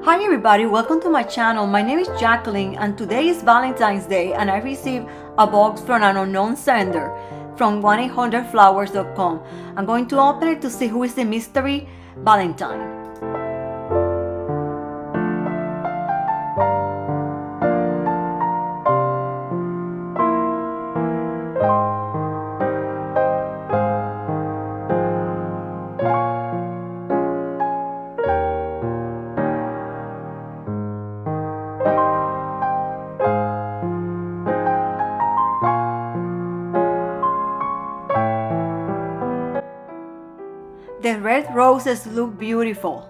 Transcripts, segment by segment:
Hi everybody, welcome to my channel. My name is Jacqueline and today is Valentine's Day and I received a box from an unknown sender from 1-800-Flowers.com. I'm going to open it to see who is the mystery Valentine. The red roses look beautiful.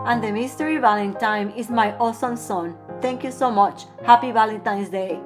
And the mystery Valentine is my awesome son. Thank you so much. Happy Valentine's Day.